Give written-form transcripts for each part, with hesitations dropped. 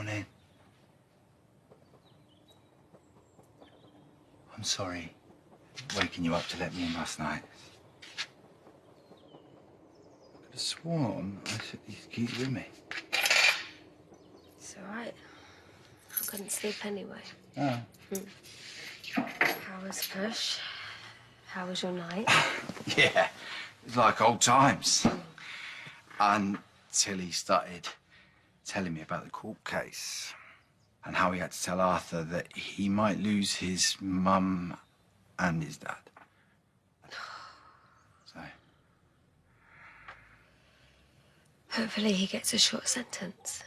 morning. I'm sorry waking you up to let me in last night. I could have sworn I took these keys with me. It's all right. I couldn't sleep anyway. Oh. How was Push? How was your night? Yeah, it's like old times. Until he started telling me about the court case and how he had to tell Arthur that he might lose his mum and his dad. So... Hopefully he gets a short sentence.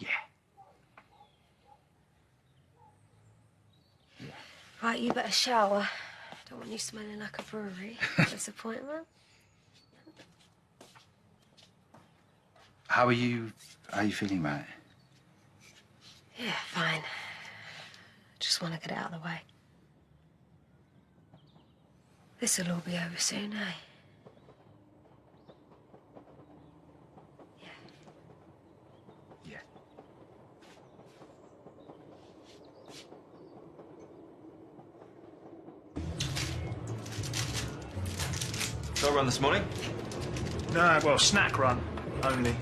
Yeah. Right, you better shower. Don't want you smelling like a brewery. Disappointment. How are you feeling about it? Yeah, fine. Just want to get it out of the way. This'll all be over soon, eh? Yeah. Dog run this morning? No, well, snack run, only.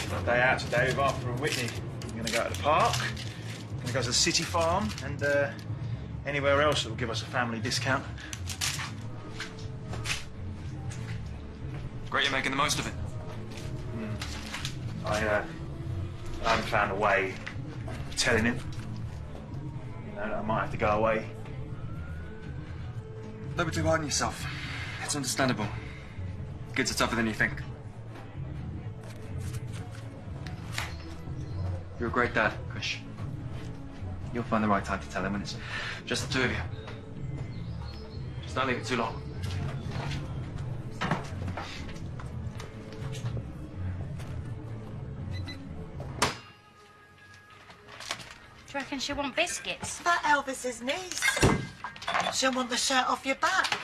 Got a day out today with Arthur and Whitney. I'm going to go to the park, going to go to the city farm, and anywhere else that will give us a family discount. Great you're making the most of it. I haven't found a way of telling him. You know, I might have to go away. Don't be too hard on yourself. It's understandable. Kids are tougher than you think. You're a great dad, Kush. You'll find the right time to tell him when it's just the two of you. Just don't leave it too long. Do you reckon she'll want biscuits? That Elvis's niece. She'll want the shirt off your back.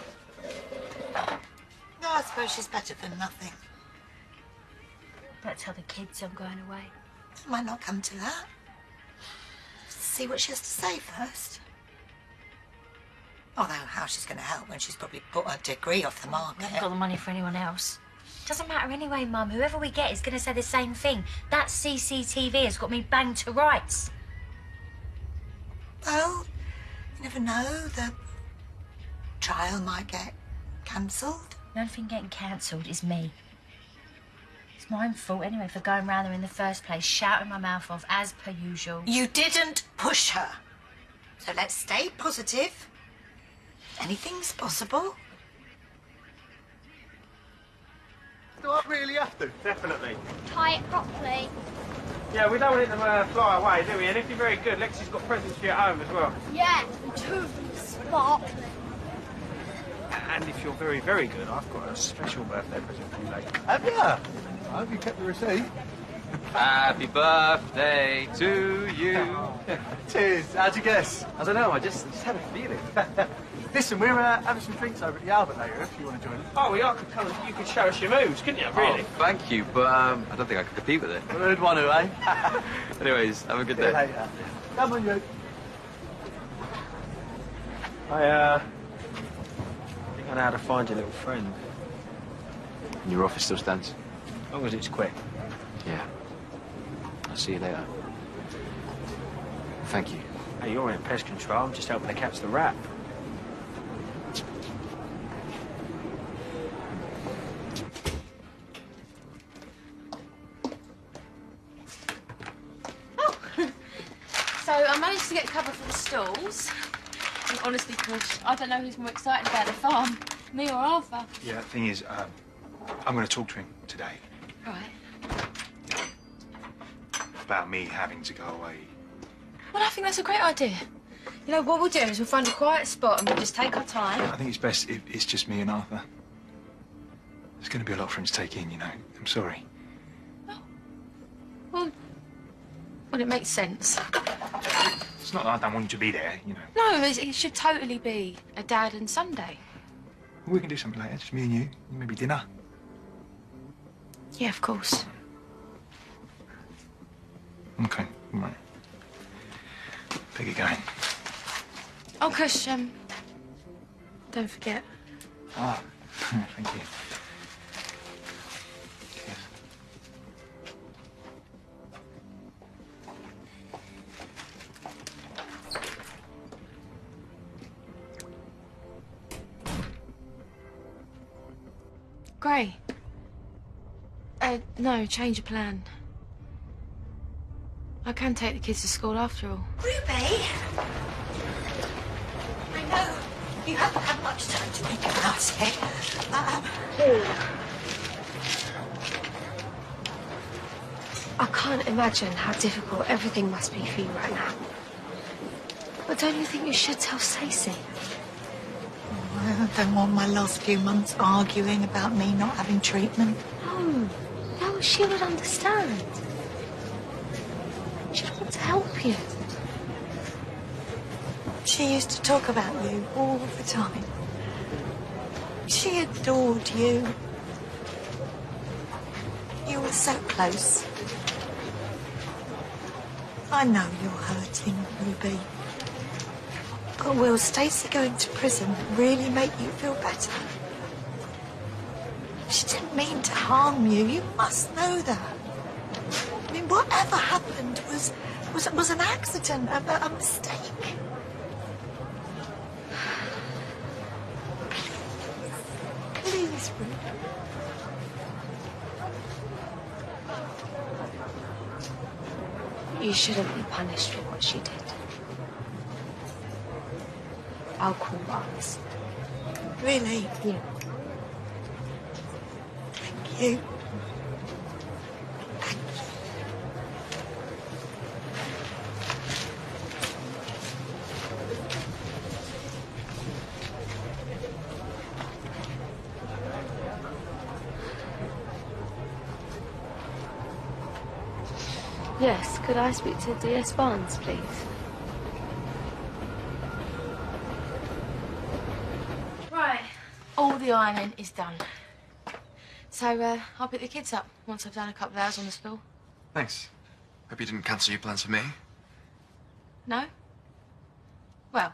No, I suppose she's better than nothing. Better tell the kids I'm going away. It might not come to that. See what she has to say first. Although, how she's going to help when she's probably put her degree off the I market. haven't got the money for anyone else. Doesn't matter anyway, Mum. Whoever we get is going to say the same thing. That CCTV has got me banged to rights. Well, you never know. The trial might get cancelled. The only thing getting cancelled is me. It's my own fault anyway for going round there in the first place, shouting my mouth off as per usual. You didn't push her. So let's stay positive. Anything's possible. Do I really have to? Definitely. Tie it properly. Yeah, we don't want it to fly away, do we? And if you're very good, Lexi's got presents for you at home as well. Yeah, too sparkling. And if you're very, very good, I've got a special birthday present for you later. Have you? I hope you kept the receipt. Happy birthday to you. Cheers. How'd you guess? I don't know, I just had a feeling. Listen, we're having some drinks over at the Albert later if you want to join us. Oh, well, you could show us your moves, couldn't you, really? Oh, thank you, but I don't think I could compete with it. Well, who'd want to, eh? Anyways, have a good See you day. later. Come on, you. I think I know how to find your little friend. And your office still stands? As long as it's quick. Yeah. I'll see you later. Thank you. Hey, you're in pest control. I'm just helping to catch the rat. So I managed to get cover for the stalls. And honestly, Push, I don't know who's more excited about the farm, me or Arthur. Yeah, the thing is, I'm going to talk to him today Right. about me having to go away. Well, I think that's a great idea. You know, what we'll do is we'll find a quiet spot and we'll just take our time. I think it's best if it's just me and Arthur. There's going to be a lot for him to take in, you know. I'm sorry. Well, it makes sense. It's not that I don't want you to be there, you know. No, it should totally be a dad and son day. We can do something later, just me and you. Maybe dinner. Yeah, of course. Okay, all right. Piggy going. Oh, Kush, don't forget. Ah, thank you. Cheers. Gray. No, change of plan. I can take the kids to school after all. Ruby! I know you haven't had much time to think about it. I can't imagine how difficult everything must be for you right now. But don't you think you should tell Stacey? I don't want my last few months arguing about me not having treatment. No, she would understand. She'd want to help you. She used to talk about you all the time. She adored you. You were so close. I know you're hurting, Ruby. But will Stacey going to prison really make you feel better? She didn't mean to harm you. You must know that. I mean, whatever happened was an accident, a mistake. Please, Ruby. You shouldn't be punished for what she did. I'll call Ross. Really? Yeah. Thank you. Yes, could I speak to DS Barnes, please? Right. All the ironing is done. So, I'll pick the kids up once I've done a couple of hours on the spill. Thanks. Hope you didn't cancel your plans for me. No? Well,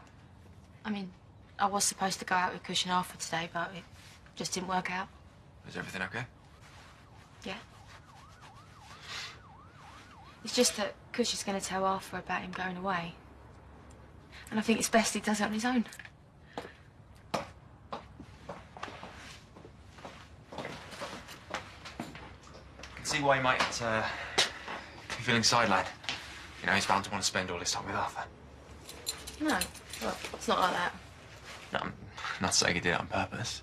I mean, I was supposed to go out with Kush and Arthur today, but it just didn't work out. Is everything okay? Yeah. It's just that Kush is going to tell Arthur about him going away. And I think it's best he does it on his own. I can see why you might be feeling sidelined. You know, he's bound to want to spend all his time with Arthur. No, well, it's not like that. No, I'm not saying he did it on purpose.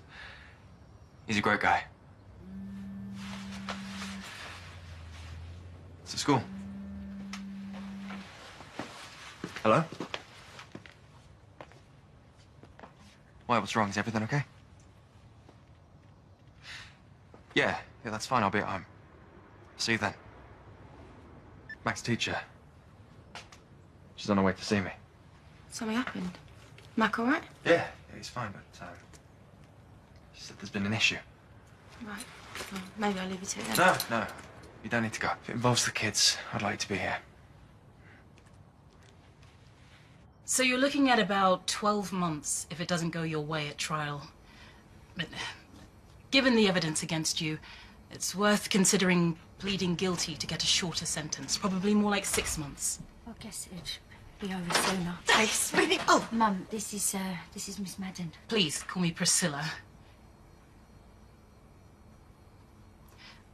He's a great guy. It's at school. Hello? Why, what's wrong? Is everything okay? Yeah, that's fine. I'll be at home. See you then. Mac's teacher. She's on her way to see me. Something happened. Mac all right? Yeah, he's fine, but she said there's been an issue. Right. Well, maybe I'll leave you to it then. No, you don't need to go. If it involves the kids, I'd like to be here. So you're looking at about 12 months if it doesn't go your way at trial. But given the evidence against you, it's worth considering pleading guilty to get a shorter sentence. Probably more like 6 months. I guess it'd be over sooner. Nice, really. Oh, Mum, this is Miss Madden. Please call me Priscilla.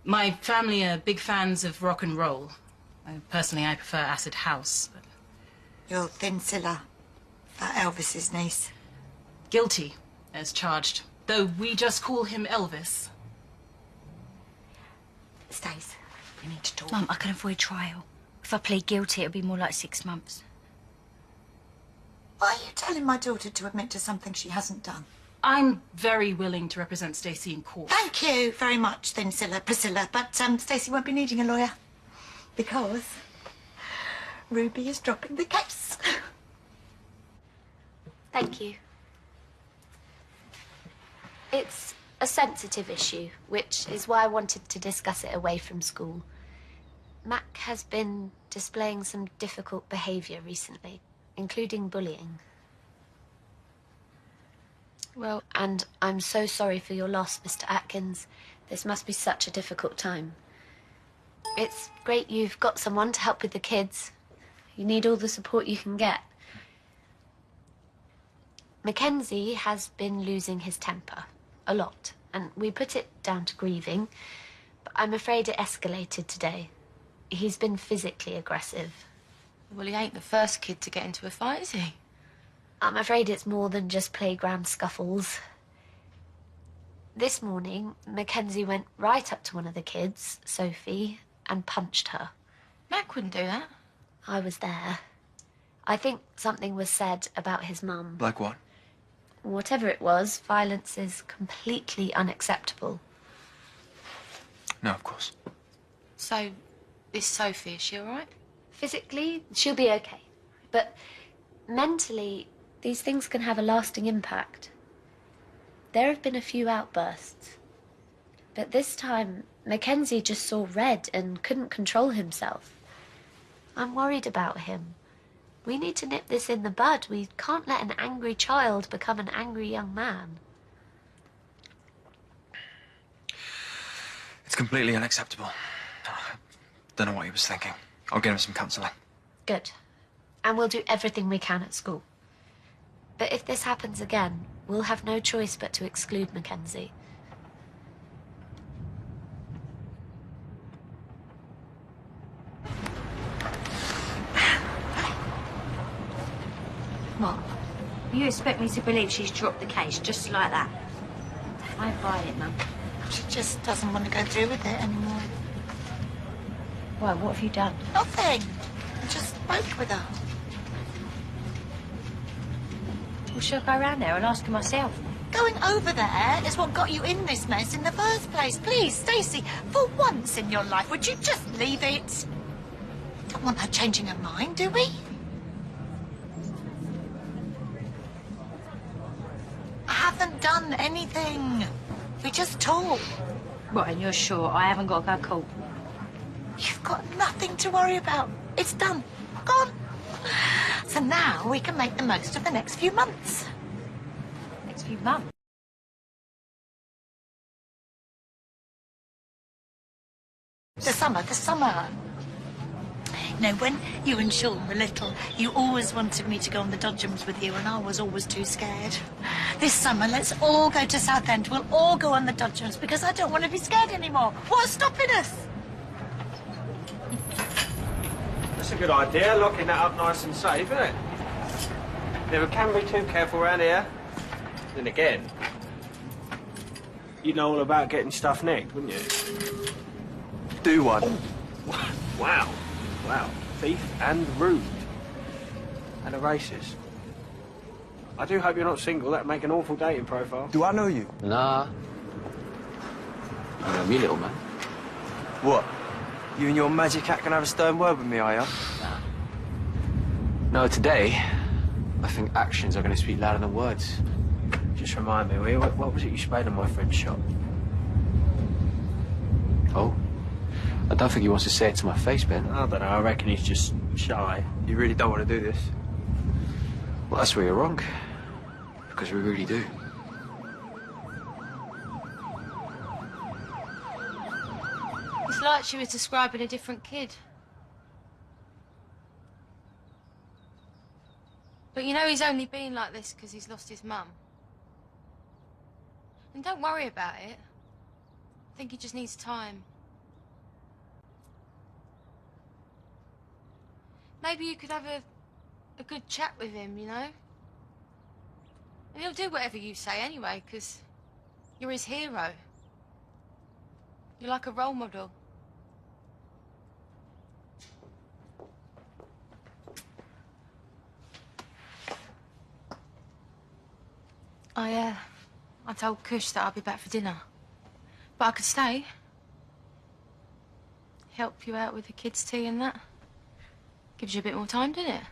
My family are big fans of rock and roll. Personally, I prefer acid house. you're Thinsilla, Elvis's niece. Guilty, as charged. Though we just call him Elvis. Stace, we need to talk. Mum, I can avoid trial. If I plead guilty, it'll be more like 6 months. Why are you telling my daughter to admit to something she hasn't done? I'm very willing to represent Stacey in court. Thank you very much, Priscilla, but Stacey won't be needing a lawyer because Ruby is dropping the case. Thank you. It's a sensitive issue, which is why I wanted to discuss it away from school. Mac has been displaying some difficult behaviour recently, including bullying. Well, and I'm so sorry for your loss, Mr. Atkins. This must be such a difficult time. It's great you've got someone to help with the kids. You need all the support you can get. Mackenzie has been losing his temper a lot, and we put it down to grieving, but I'm afraid it escalated today. He's been physically aggressive. well, he ain't the first kid to get into a fight, is he? I'm afraid it's more than just playground scuffles. This morning, Mackenzie went right up to one of the kids, Sophie, and punched her. Mac wouldn't do that. I was there. I think something was said about his mum. Like what? Whatever it was, violence is completely unacceptable. No, of course. So, this Sophie, is she all right? Physically, she'll be okay. But mentally, these things can have a lasting impact. There have been a few outbursts. But this time, Mackenzie just saw red and couldn't control himself. I'm worried about him. We need to nip this in the bud. We can't let an angry child become an angry young man. It's completely unacceptable. Don't know what he was thinking. I'll get him some counselling. Good. And we'll do everything we can at school. But if this happens again, we'll have no choice but to exclude Mackenzie. What? You expect me to believe she's dropped the case just like that? I buy it, Mum. She just doesn't want to go through with it anymore. Why, what have you done? Nothing. I just spoke with her. Well, she'll go around there and ask her myself. Going over there is what got you in this mess in the first place. Please, Stacey, for once in your life, would you just leave it? Don't want her changing her mind, do we? I haven't done anything. We just talk. What, and you're sure I haven't got to go court? You've got nothing to worry about. It's done. Gone. So now we can make the most of the next few months. Next few months? The summer. You know, when you and Sean were little, you always wanted me to go on the dodgems with you, and I was always too scared. This summer, let's all go to Southend. We'll all go on the dodgems, because I don't want to be scared anymore. What's stopping us? That's a good idea, locking that up nice and safe, isn't it? Never can be too careful around here. Then again, you'd know all about getting stuff nicked, wouldn't you? Do one. Oh. Wow. Wow. Thief and rude. And a racist. I do hope you're not single. That'd make an awful dating profile. Do I know you? Nah. I know me, little man. What? You and your magic hat can have a stern word with me, are ya? Nah. No, today, I think actions are going to speak louder than words. Just remind me, will you, what was it you sprayed on my friend's shop? Oh? I don't think he wants to say it to my face, Ben. I don't know. I reckon he's just shy. You really don't want to do this? Well, that's where you're wrong. Because we really do. It's like she was describing a different kid. But you know he's only been like this because he's lost his mum. And don't worry about it. I think he just needs time. Maybe you could have a good chat with him, you know? And he'll do whatever you say anyway, because you're his hero. You're like a role model. I told Kush that I'll be back for dinner. But I could stay. Help you out with the kids' tea and that. Gives you a bit more time, doesn't it?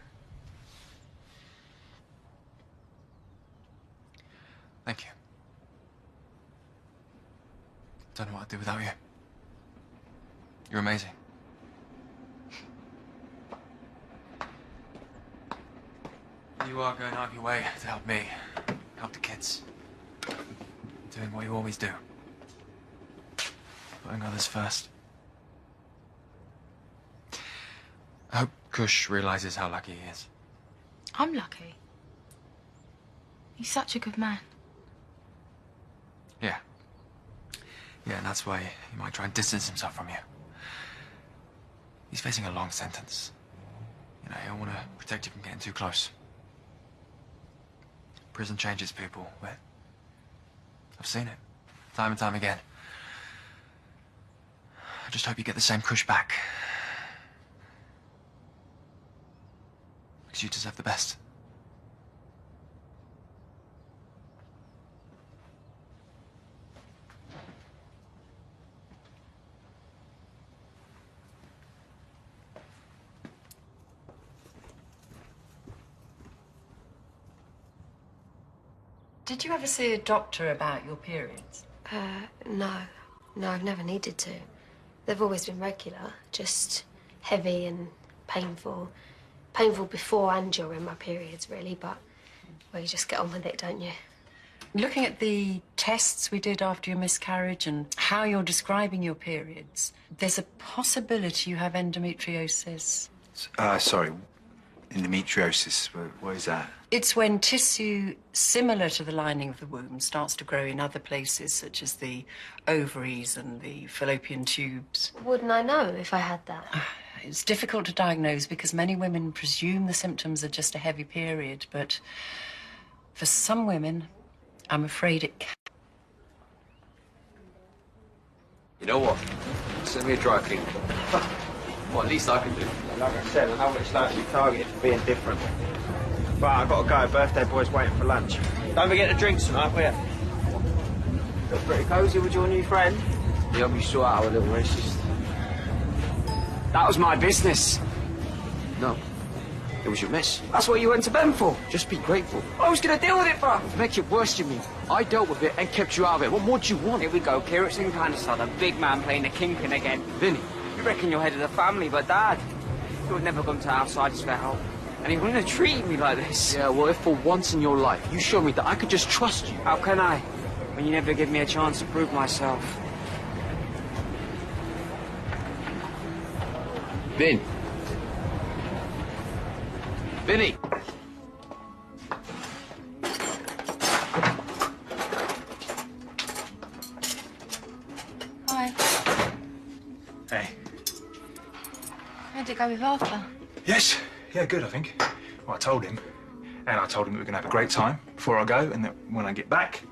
Thank you. Don't know what I'd do without you. You're amazing. You are going out of your way to help me, help the kids. Doing what you always do. Putting others first. I hope Kush realizes how lucky he is. I'm lucky. He's such a good man. Yeah. Yeah, and that's why he might try and distance himself from you. He's facing a long sentence. You know, he'll want to protect you from getting too close. Prison changes people, but I've seen it time and time again. I just hope you get the same Kush back. Because you deserve the best. Did you ever see a doctor about your periods? No. No, I've never needed to. They've always been regular, just heavy and painful. Painful before and during my periods, really, but, well, you just get on with it, don't you? Looking at the tests we did after your miscarriage and how you're describing your periods, there's a possibility you have endometriosis. Sorry. Endometriosis, what is that? It's when tissue similar to the lining of the womb starts to grow in other places, such as the ovaries and the fallopian tubes. Wouldn't I know if I had that? It's difficult to diagnose because many women presume the symptoms are just a heavy period, but for some women, I'm afraid it can. You know what? Send me a dry clean. What, at least I can do. Like I said, I know what it's like to be targeted for being different. But I've got to go. Birthday boy's waiting for lunch. Don't forget the drinks tonight, will you? Look pretty cosy with your new friend. You helped me sort out our little racist. That was my business. No. It was your mess. That's what you went to Ben for. Just be grateful. I was going to deal with it, bruv. To make it worse, you mean? I dealt with it and kept you out of it. What more do you want? Here we go, clearance in Canada, the big man playing the kingpin again. Vinny. You reckon you're head of the family, but Dad, you would never come to outsiders for help. And he wouldn't have treated me like this. Yeah, well, if for once in your life you showed me that I could just trust you. How can I, when you never give me a chance to prove myself? Vin. Vinny. Hi. Hey. How'd it go with Arthur? Yes. Yeah, good, I think. Well, I told him. And I told him that we're going to have a great time before I go, and that when I get back,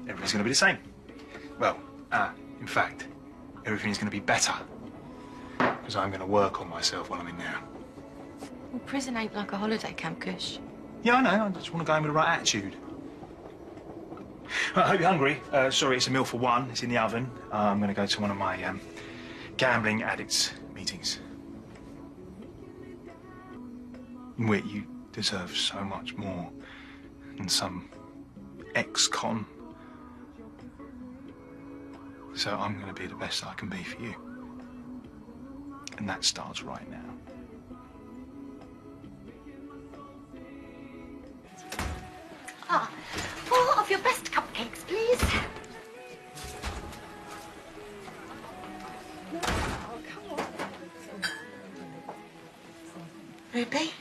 everything's going to be the same. Well, in fact, everything's going to be better. Because I'm going to work on myself while I'm in there. Well, prison ain't like a holiday camp, Kush. Yeah, I know. I just want to go in with the right attitude. Well, I hope you're hungry. Sorry, it's a meal for one. It's in the oven. I'm going to go to one of my gambling addicts meetings. Whit, you deserve so much more than some ex-con. So I'm going to be the best I can be for you. And that starts right now. Ah, 4 of your best cupcakes, please. Oh, come on. Ruby?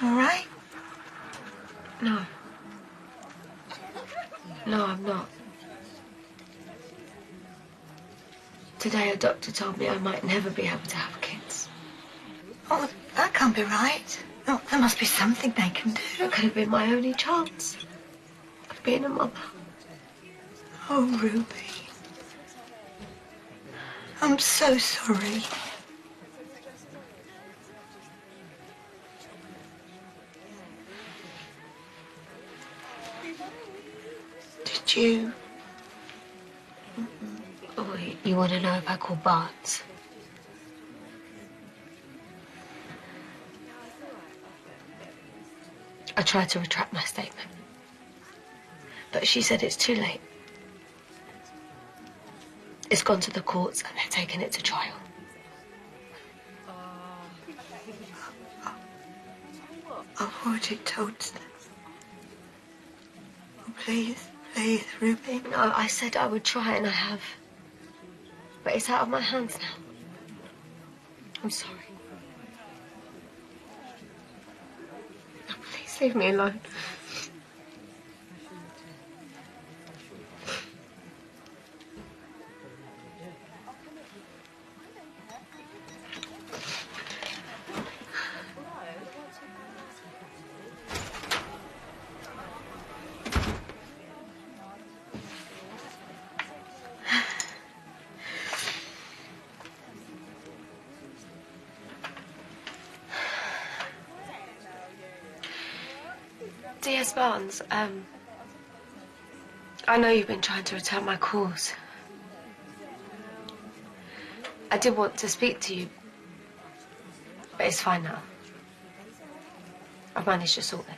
All right? No. No, I'm not. Today a doctor told me I might never be able to have kids. Oh, that can't be right. Oh, there must be something they can do. It could have been my only chance of being a mother. Oh, Ruby. I'm so sorry. Did you? Oh, you want to know if I call Barnes? I tried to retract my statement, but she said it's too late. It's gone to the courts and they're taking it to trial. I've already told them. Please, please, Ruby. No, I said I would try and I have. But it's out of my hands now. I'm sorry. No, please leave me alone. D.S. Barnes, I know you've been trying to return my calls. I did want to speak to you, but it's fine now. I've managed to sort it.